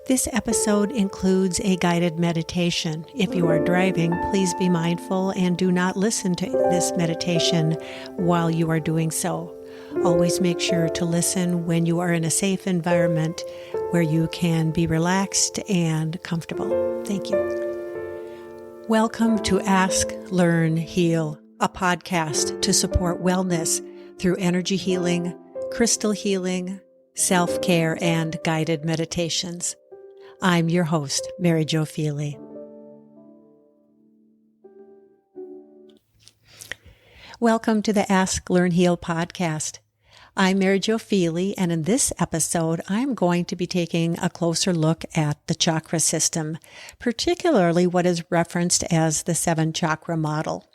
This episode includes a guided meditation. If you are driving, please be mindful and do not listen to this meditation while you are doing so. Always make sure to listen when you are in a safe environment where you can be relaxed and comfortable. Thank you. Welcome to Ask, Learn, Heal, a podcast to support wellness through energy healing, crystal healing, self-care, and guided meditations. I'm your host, Mary Jo Feely. Welcome to the Ask, Learn, Heal podcast. I'm Mary Jo Feely, and in this episode, I'm going to be taking a closer look at the chakra system, particularly what is referenced as the 7-chakra model.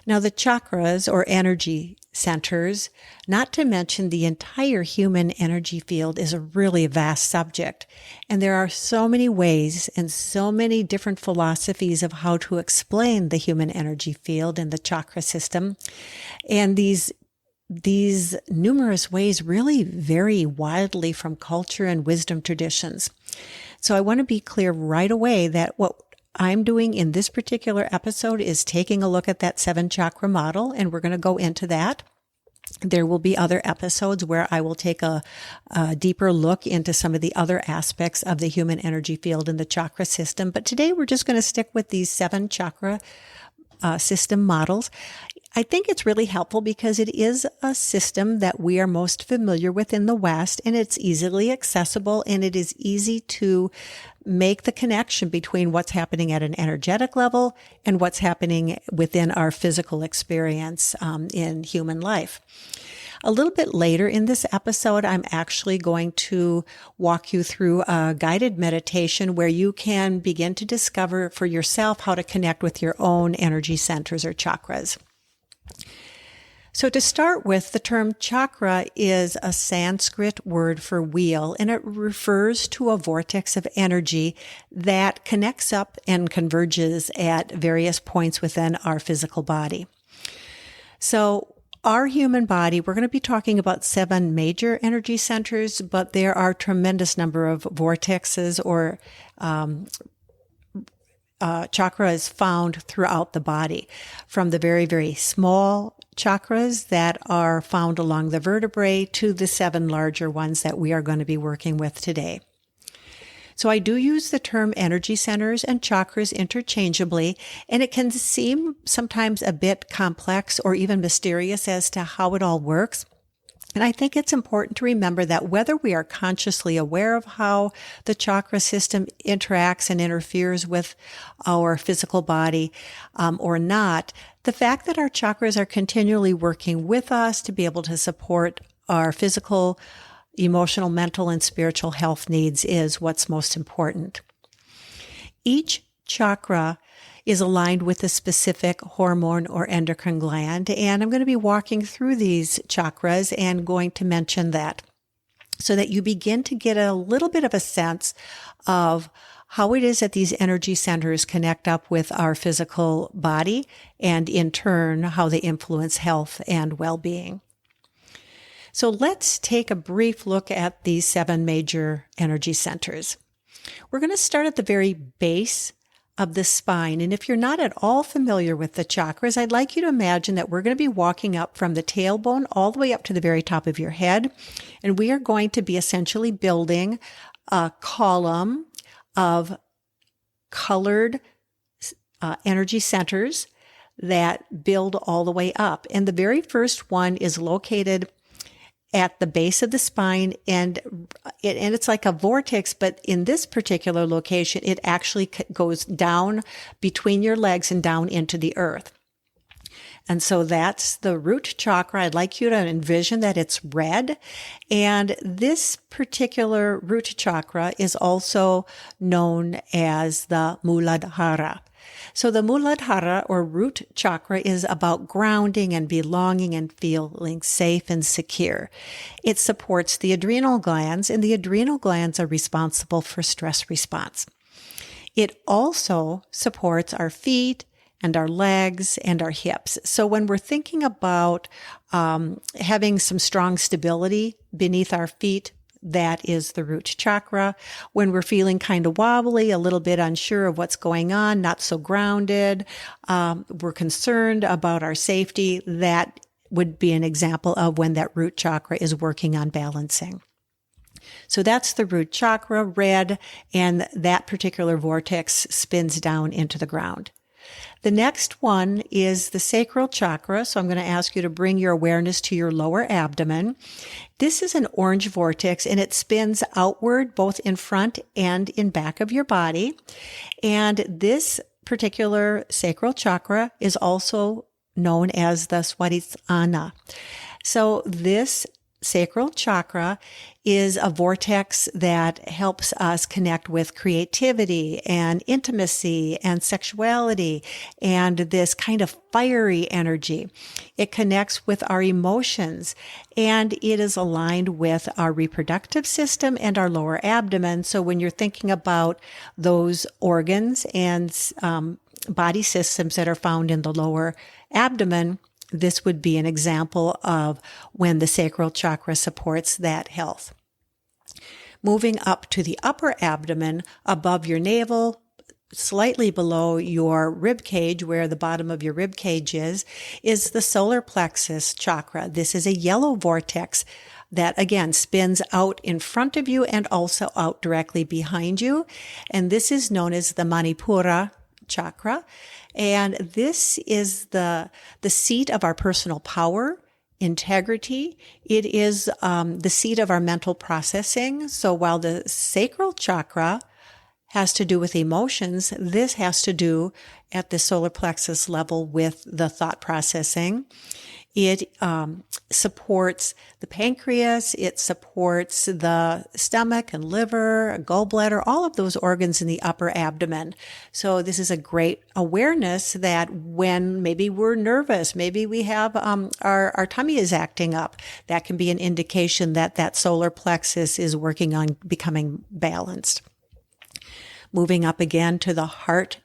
Now, the chakras, or energy centers, not to mention the entire human energy field, is a really vast subject. And there are so many ways and so many different philosophies of how to explain the human energy field and the chakra system. And these numerous ways really vary wildly from culture and wisdom traditions. So I want to be clear right away that what I'm doing in this particular episode is taking a look at that 7-chakra model, and we're going to go into that. There will be other episodes where I will take a deeper look into some of the other aspects of the human energy field and the chakra system. But today we're just going to stick with these 7-chakra system models. I think it's really helpful because it is a system that we are most familiar with in the West, and it's easily accessible, and it is easy to make the connection between what's happening at an energetic level and what's happening within our physical experience in human life. A little bit later in this episode, I'm actually going to walk you through a guided meditation where you can begin to discover for yourself how to connect with your own energy centers or chakras. So to start with, the term chakra is a Sanskrit word for wheel, and it refers to a vortex of energy that connects up and converges at various points within our physical body. So our human body, we're going to be talking about 7 major energy centers, but there are a tremendous number of vortexes or chakras found throughout the body, from the very, very small chakras that are found along the vertebrae to the 7 larger ones that we are going to be working with today. So I do use the term energy centers and chakras interchangeably, and it can seem sometimes a bit complex or even mysterious as to how it all works. And I think it's important to remember that whether we are consciously aware of how the chakra system interacts and interferes with our physical body or not, the fact that our chakras are continually working with us to be able to support our physical, emotional, mental, and spiritual health needs is what's most important. Each chakra is aligned with a specific hormone or endocrine gland, and I'm going to be walking through these chakras and going to mention that so that you begin to get a little bit of a sense of how it is that these energy centers connect up with our physical body and in turn how they influence health and well-being. So let's take a brief look at these 7 major energy centers. We're going to start at the very base of the spine. And if you're not at all familiar with the chakras, I'd like you to imagine that we're going to be walking up from the tailbone all the way up to the very top of your head. And we are going to be essentially building a column of colored energy centers that build all the way up. And the very first one is located at the base of the spine, and it's like a vortex, but in this particular location, it actually goes down between your legs and down into the earth. And so that's the root chakra. I'd like you to envision that it's red. And this particular root chakra is also known as the Muladhara. So the Muladhara or root chakra is about grounding and belonging and feeling safe and secure. It supports the adrenal glands, and the adrenal glands are responsible for stress response. It also supports our feet and our legs and our hips. So when we're thinking about having some strong stability beneath our feet, that is the root chakra. When we're feeling kind of wobbly, a little bit unsure of what's going on, not so grounded, we're concerned about our safety, that would be an example of when that root chakra is working on balancing. So that's the root chakra, red, and that particular vortex spins down into the ground. The next one is the sacral chakra. So I'm going to ask you to bring your awareness to your lower abdomen. This is an orange vortex, and it spins outward both in front and in back of your body. And this particular sacral chakra is also known as the Swadhisthana. So this sacral chakra is a vortex that helps us connect with creativity and intimacy and sexuality and this kind of fiery energy. It connects with our emotions, and it is aligned with our reproductive system and our lower abdomen. So when you're thinking about those organs and body systems that are found in the lower abdomen, this would be an example of when the sacral chakra supports that health. Moving up to the upper abdomen, above your navel, slightly below your rib cage, where the bottom of your rib cage is the solar plexus chakra. This is a yellow vortex that, again, spins out in front of you and also out directly behind you. And this is known as the Manipura chakra. And this is the seat of our personal power, integrity. It is the seat of our mental processing. So while the sacral chakra has to do with emotions, this has to do at the solar plexus level with the thought processing. It supports the pancreas, it supports the stomach and liver, gallbladder, all of those organs in the upper abdomen. So this is a great awareness that when maybe we're nervous, maybe we have our tummy is acting up, that can be an indication that that solar plexus is working on becoming balanced. Moving up again to the heart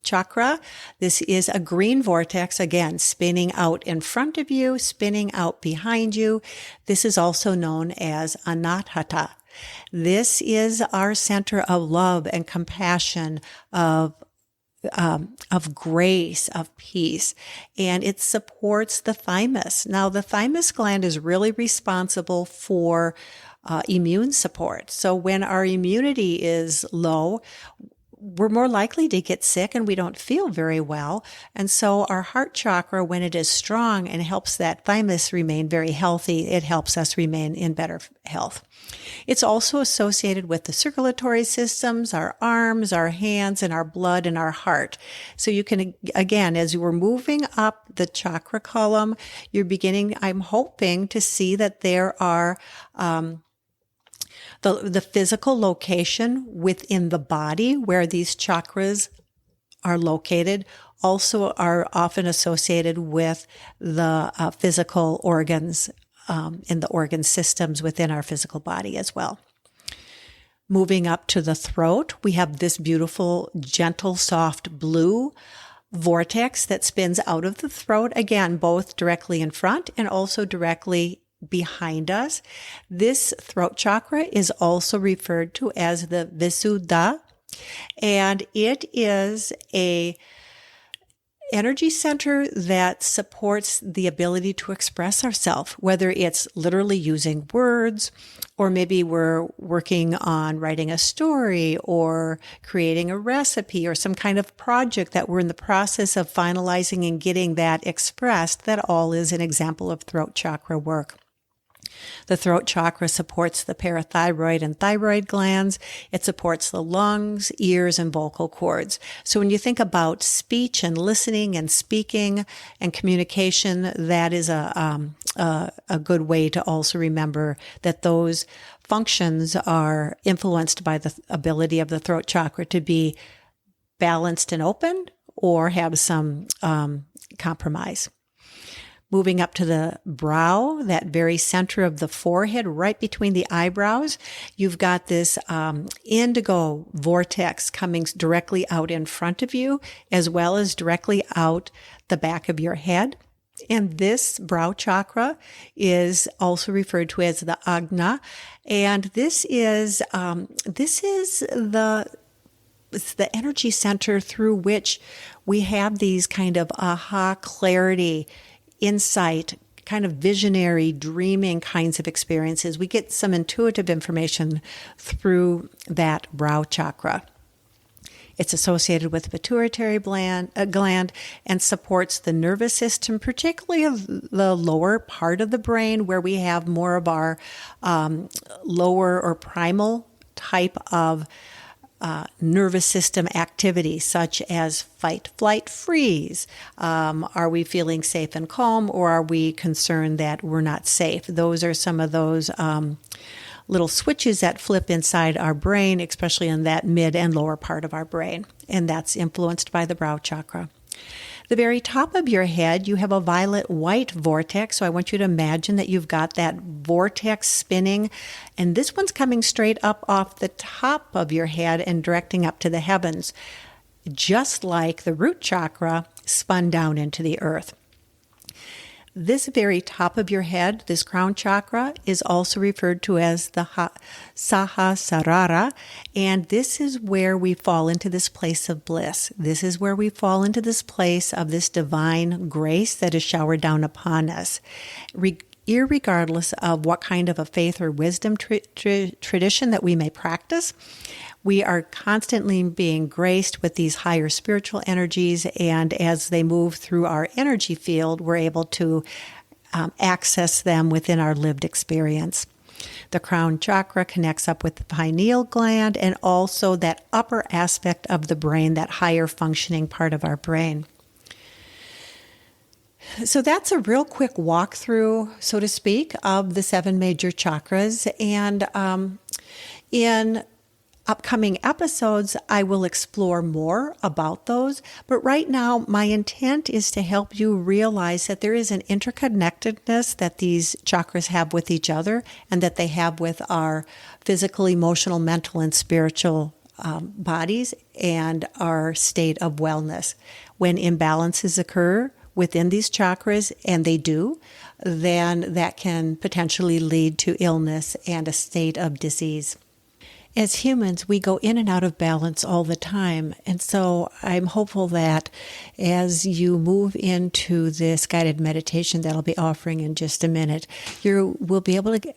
chakra. This is a green vortex, again, spinning out in front of you, spinning out behind you. This is also known as Anahata. This is our center of love and compassion, of grace, of peace, and it supports the thymus. Now, the thymus gland is really responsible for immune support. So when our immunity is low, we're more likely to get sick and we don't feel very well. And so our heart chakra, when it is strong and helps that thymus remain very healthy, it helps us remain in better health. It's also associated with the circulatory systems, our arms, our hands, and our blood and our heart. So you can, again, as we're moving up the chakra column, you're beginning, I'm hoping, to see that there are the physical location within the body where these chakras are located also are often associated with the physical organs in the organ systems within our physical body as well. Moving up to the throat, we have this beautiful, gentle, soft blue vortex that spins out of the throat, again, both directly in front and also directly behind us. This throat chakra is also referred to as the Visuddha, and it is a energy center that supports the ability to express ourselves, whether it's literally using words, or maybe we're working on writing a story or creating a recipe or some kind of project that we're in the process of finalizing and getting that expressed. That all is an example of throat chakra work. The throat chakra supports the parathyroid and thyroid glands. It supports the lungs, ears, and vocal cords. So when you think about speech and listening and speaking and communication, that is a good way to also remember that those functions are influenced by the ability of the throat chakra to be balanced and open or have some compromise. Moving up to the brow, that very center of the forehead, right between the eyebrows, you've got this indigo vortex coming directly out in front of you, as well as directly out the back of your head. And this brow chakra is also referred to as the Agna, and this is it's the energy center through which we have these kind of aha, clarity, insight, kind of visionary, dreaming kinds of experiences. We get some intuitive information through that brow chakra. It's associated with the pituitary gland and supports the nervous system, particularly of the lower part of the brain, where we have more of our lower or primal type of nervous system activity, such as fight, flight, freeze. Are we feeling safe and calm, or are we concerned that we're not safe? Those are some of those little switches that flip inside our brain, especially in that mid and lower part of our brain. And that's influenced by the brow chakra. The very top of your head, you have a violet-white vortex. So I want you to imagine that you've got that vortex spinning. And this one's coming straight up off the top of your head and directing up to the heavens, just like the root chakra spun down into the earth. This very top of your head, this crown chakra, is also referred to as the Sahasrara, and this is where we fall into this place of bliss. This is where we fall into this place of this divine grace that is showered down upon us. Irregardless of what kind of a faith or wisdom tradition that we may practice, we are constantly being graced with these higher spiritual energies, and as they move through our energy field, we're able to access them within our lived experience. The crown chakra connects up with the pineal gland and also that upper aspect of the brain, that higher functioning part of our brain. So that's a real quick walkthrough, so to speak, of the 7 major chakras. And in upcoming episodes, I will explore more about those. But right now, my intent is to help you realize that there is an interconnectedness that these chakras have with each other and that they have with our physical, emotional, mental, and spiritual bodies and our state of wellness. When imbalances occur within these chakras, and they do, then that can potentially lead to illness and a state of disease. As humans, we go in and out of balance all the time. And so I'm hopeful that as you move into this guided meditation that I'll be offering in just a minute, you will be able to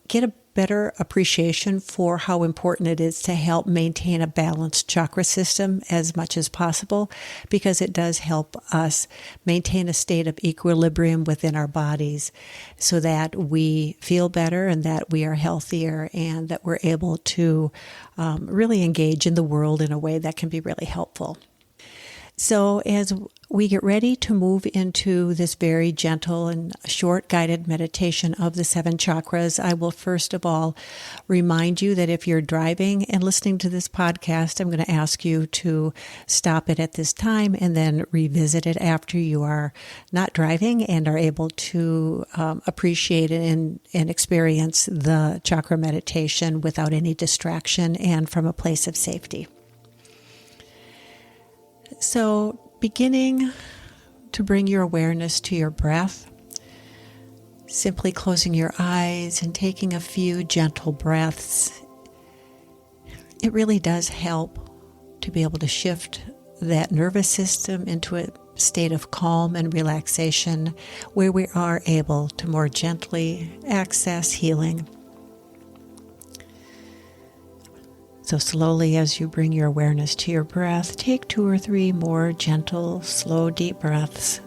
get a better appreciation for how important it is to help maintain a balanced chakra system as much as possible, because it does help us maintain a state of equilibrium within our bodies so that we feel better and that we are healthier and that we're able to really engage in the world in a way that can be really helpful. So as we get ready to move into this very gentle and short guided meditation of the 7 chakras, I will first of all remind you that if you're driving and listening to this podcast, I'm going to ask you to stop it at this time and then revisit it after you are not driving and are able to appreciate and experience the chakra meditation without any distraction and from a place of safety. So, beginning to bring your awareness to your breath, simply closing your eyes and taking a few gentle breaths, it really does help to be able to shift that nervous system into a state of calm and relaxation where we are able to more gently access healing. So slowly, as you bring your awareness to your breath, take 2 or 3 more gentle, slow, deep breaths.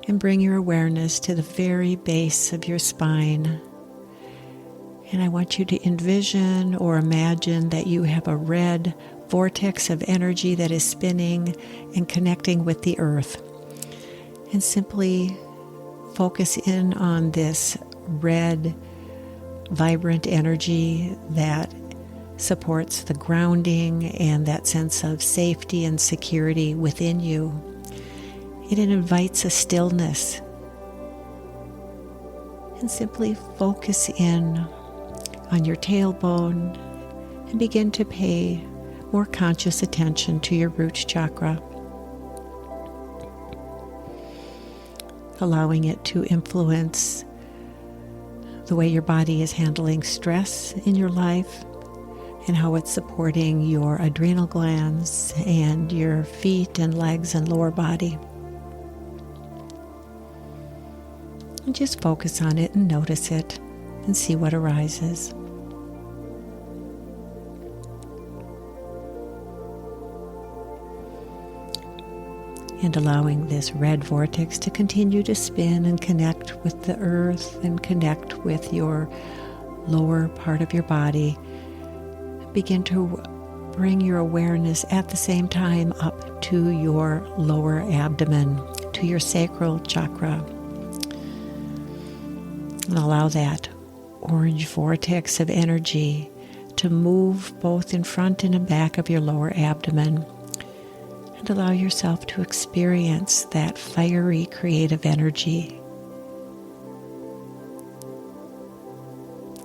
And bring your awareness to the very base of your spine. And I want you to envision or imagine that you have a red vortex of energy that is spinning and connecting with the earth. And simply focus in on this red, vibrant energy that supports the grounding and that sense of safety and security within you. It invites a stillness. And simply focus in on your tailbone and begin to pay more conscious attention to your root chakra, allowing it to influence the way your body is handling stress in your life and how it's supporting your adrenal glands and your feet and legs and lower body. And just focus on it and notice it and see what arises. And allowing this red vortex to continue to spin and connect with the earth and connect with your lower part of your body. Begin to bring your awareness at the same time up to your lower abdomen, to your sacral chakra. And allow that orange vortex of energy to move both in front and in back of your lower abdomen. And allow yourself to experience that fiery creative energy,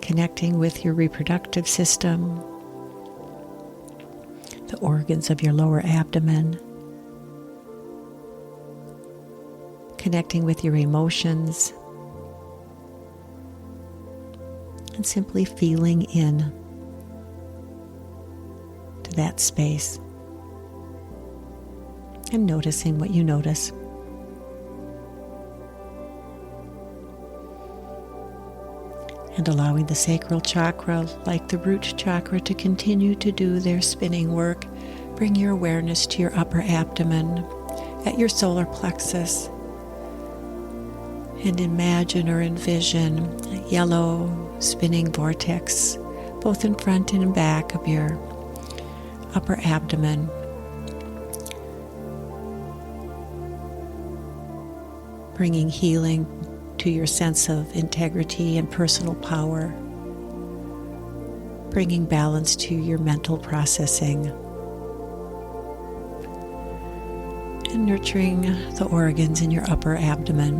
connecting with your reproductive system, the organs of your lower abdomen, connecting with your emotions, and simply feeling in to that space and noticing what you notice. And allowing the sacral chakra, like the root chakra, to continue to do their spinning work. Bring your awareness to your upper abdomen, at your solar plexus, and imagine or envision a yellow spinning vortex, both in front and in back of your upper abdomen. Bringing healing to your sense of integrity and personal power. Bringing balance to your mental processing. And nurturing the organs in your upper abdomen.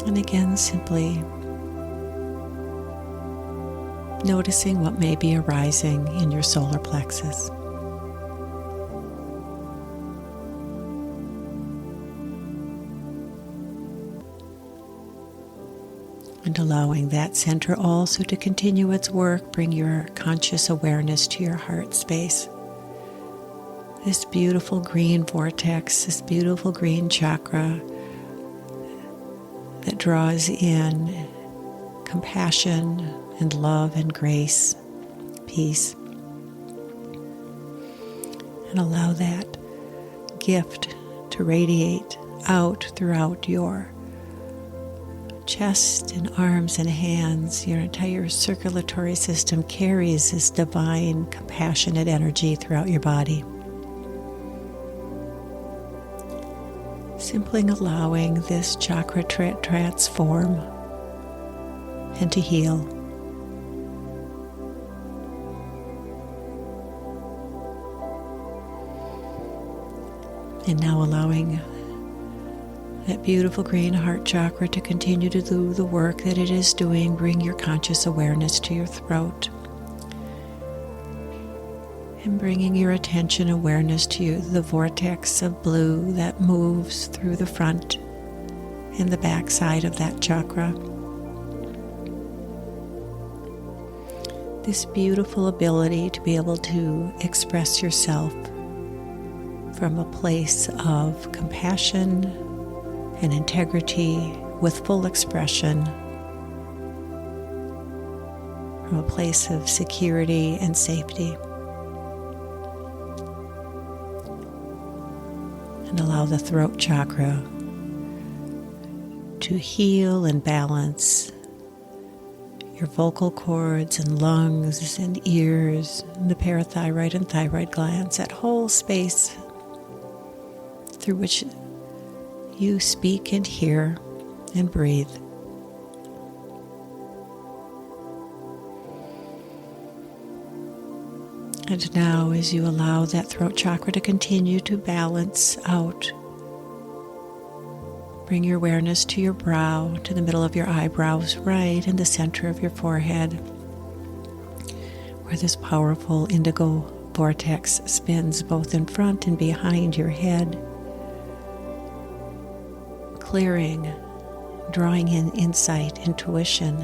And again, simply noticing what may be arising in your solar plexus. And allowing that center also to continue its work. Bring your conscious awareness to your heart space. This beautiful green vortex, this beautiful green chakra that draws in compassion and love and grace, peace. And allow that gift to radiate out throughout your chest and arms and hands. Your entire circulatory system carries this divine, compassionate energy throughout your body. Simply allowing this chakra to transform and to heal. And now allowing that beautiful green heart chakra to continue to do the work that it is doing. Bring your conscious awareness to your throat. And bringing your attention awareness to the vortex of blue that moves through the front and the back side of that chakra. This beautiful ability to be able to express yourself from a place of compassion and integrity with full expression, from a place of security and safety. And allow the throat chakra to heal and balance your vocal cords and lungs and ears and the parathyroid and thyroid glands, that whole space through which you speak and hear and breathe. And now, as you allow that throat chakra to continue to balance out, bring your awareness to your brow, to the middle of your eyebrows, right in the center of your forehead, where this powerful indigo vortex spins both in front and behind your head, clearing, drawing in insight, intuition,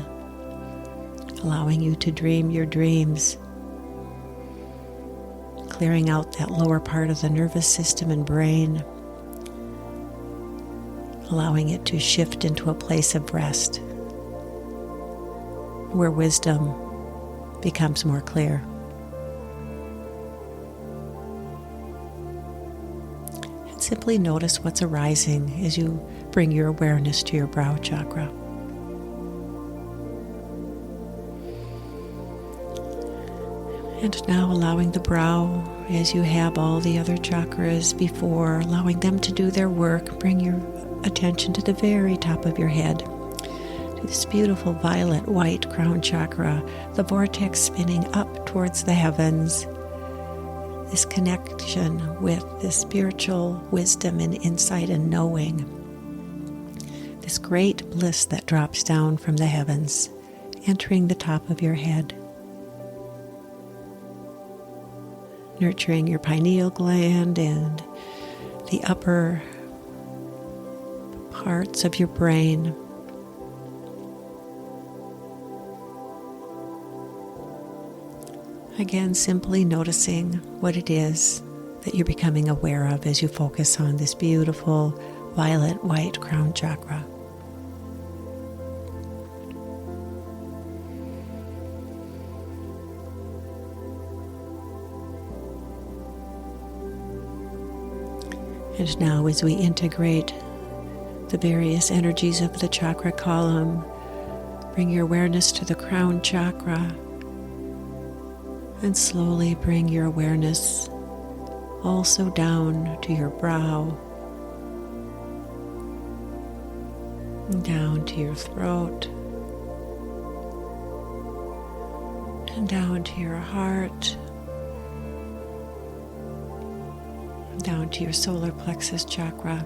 allowing you to dream your dreams, clearing out that lower part of the nervous system and brain, allowing it to shift into a place of rest, where wisdom becomes more clear. And simply notice what's arising as you bring your awareness to your brow chakra. And now allowing the brow, as you have all the other chakras before, allowing them to do their work, bring your attention to the very top of your head, to this beautiful violet white crown chakra, the vortex spinning up towards the heavens, this connection with this spiritual wisdom and insight and knowing, this great bliss that drops down from the heavens, entering the top of your head, nurturing your pineal gland and the upper parts of your brain. Again, simply noticing what it is that you're becoming aware of as you focus on this beautiful violet white crown chakra. And now as we integrate the various energies of the chakra column, bring your awareness to the crown chakra and slowly bring your awareness also down to your brow, and down to your throat, and down to your heart, down to your solar plexus chakra,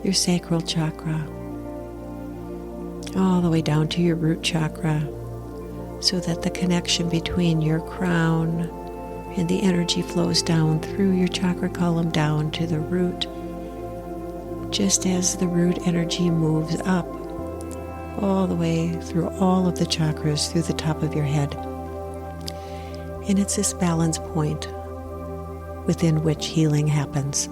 your sacral chakra, all the way down to your root chakra, so that the connection between your crown and the energy flows down through your chakra column down to the root, just as the root energy moves up all the way through all of the chakras through the top of your head. And it's this balance point within which healing happens.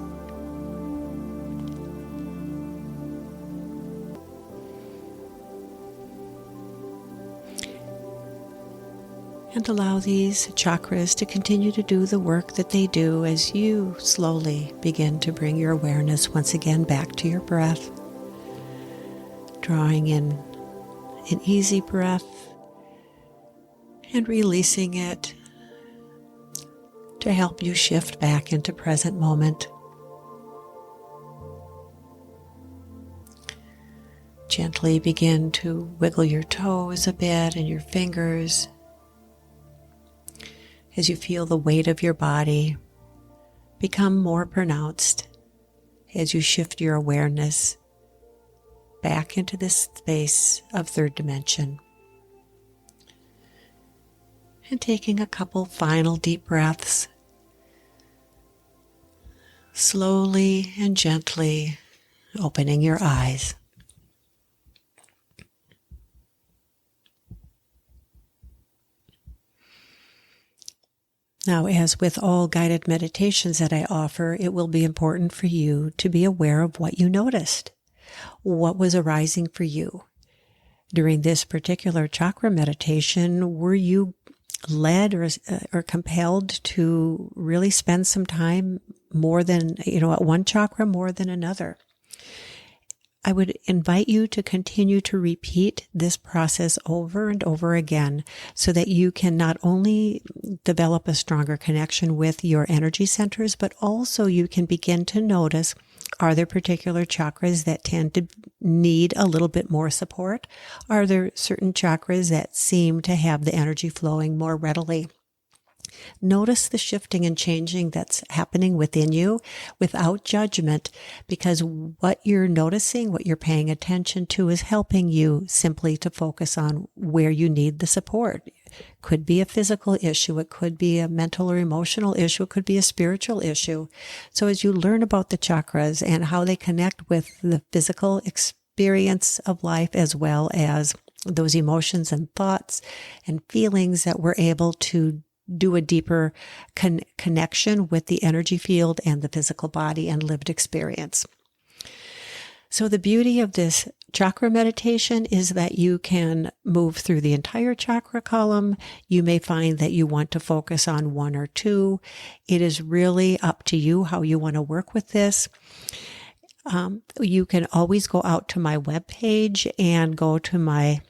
And allow these chakras to continue to do the work that they do as you slowly begin to bring your awareness once again back to your breath, drawing in an easy breath and releasing it to help you shift back into present moment. Gently begin to wiggle your toes a bit and your fingers as you feel the weight of your body become more pronounced as you shift your awareness back into this space of third dimension. And taking a couple final deep breaths, slowly and gently opening your eyes. Now, as with all guided meditations that I offer, it will be important for you to be aware of what you noticed. What was arising for you? During this particular chakra meditation, were you led or compelled to really spend some time more than, at one chakra more than another? I would invite you to continue to repeat this process over and over again so that you can not only develop a stronger connection with your energy centers, but also you can begin to notice, are there particular chakras that tend to need a little bit more support? Are there certain chakras that seem to have the energy flowing more readily? Notice the shifting and changing that's happening within you without judgment, because what you're noticing, what you're paying attention to is helping you simply to focus on where you need the support. Could be a physical issue. It could be a mental or emotional issue. It could be a spiritual issue. So as you learn about the chakras and how they connect with the physical experience of life, as well as those emotions and thoughts and feelings, that we're able to do a deeper connection with the energy field and the physical body and lived experience. So the beauty of this chakra meditation is that you can move through the entire chakra column. You may find that you want to focus on one or two. It is really up to you how you want to work with this. You can always go out to my webpage and go to my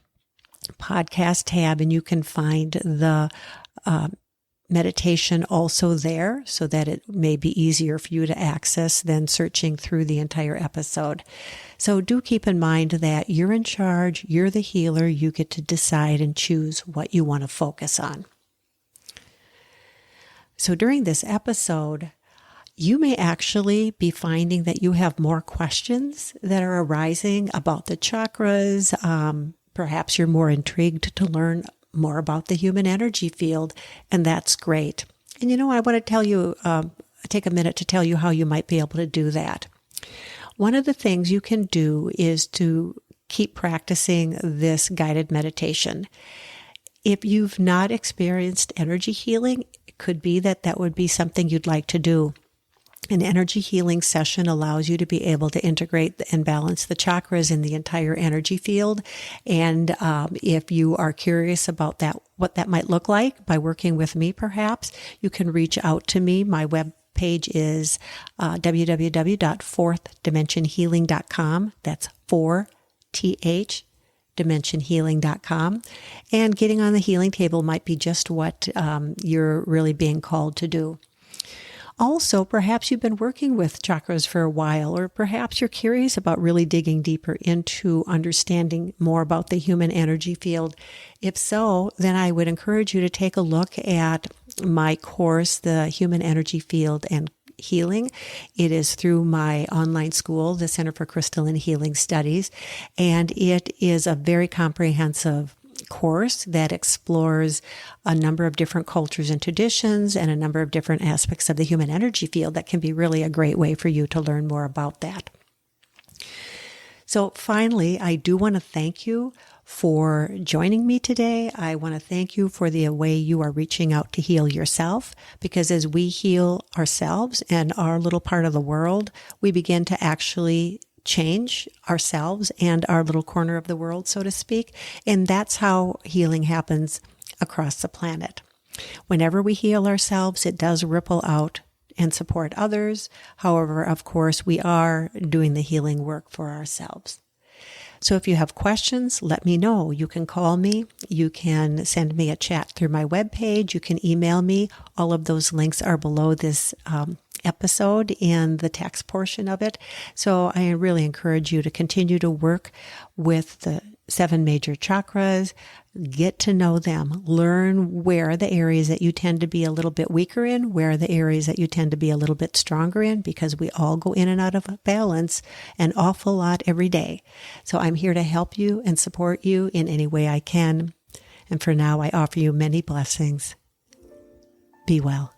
podcast tab, and you can find the meditation also there, so that it may be easier for you to access than searching through the entire episode. So do keep in mind that you're in charge, you're the healer, you get to decide and choose what you want to focus on. So during this episode, you may actually be finding that you have more questions that are arising about the chakras. Perhaps you're more intrigued to learn more about the human energy field, and that's great. And I want to tell you, take a minute to tell you how you might be able to do that. One of the things you can do is to keep practicing this guided meditation. If you've not experienced energy healing, it could be that would be something you'd like to do. An energy healing session allows you to be able to integrate and balance the chakras in the entire energy field. And if you are curious about that, what that might look like by working with me, perhaps you can reach out to me. My web page is www.fourthdimensionhealing.com. That's 4th dimensionhealing.com. And getting on the healing table might be just what you're really being called to do. Also, perhaps you've been working with chakras for a while, or perhaps you're curious about really digging deeper into understanding more about the human energy field. If so, then I would encourage you to take a look at my course, The Human Energy Field and Healing. It is through my online school, the Center for Crystalline Healing Studies, and it is a very comprehensive course that explores a number of different cultures and traditions and a number of different aspects of the human energy field that can be really a great way for you to learn more about that. So finally, I do want to thank you for joining me today. I want to thank you for the way you are reaching out to heal yourself, because as we heal ourselves and our little part of the world, we begin to actually change ourselves and our little corner of the world, so to speak. And that's how healing happens across the planet. Whenever we heal ourselves, it does ripple out and support others. However, of course, we are doing the healing work for ourselves. So if you have questions, let me know. You can call me. You can send me a chat through my webpage. You can email me. All of those links are below this episode in the text portion of it. So I really encourage you to continue to work with the 7 major chakras, get to know them, learn where are the areas that you tend to be a little bit weaker in, where are the areas that you tend to be a little bit stronger in, because we all go in and out of balance an awful lot every day. So I'm here to help you and support you in any way I can. And for now, I offer you many blessings. Be well.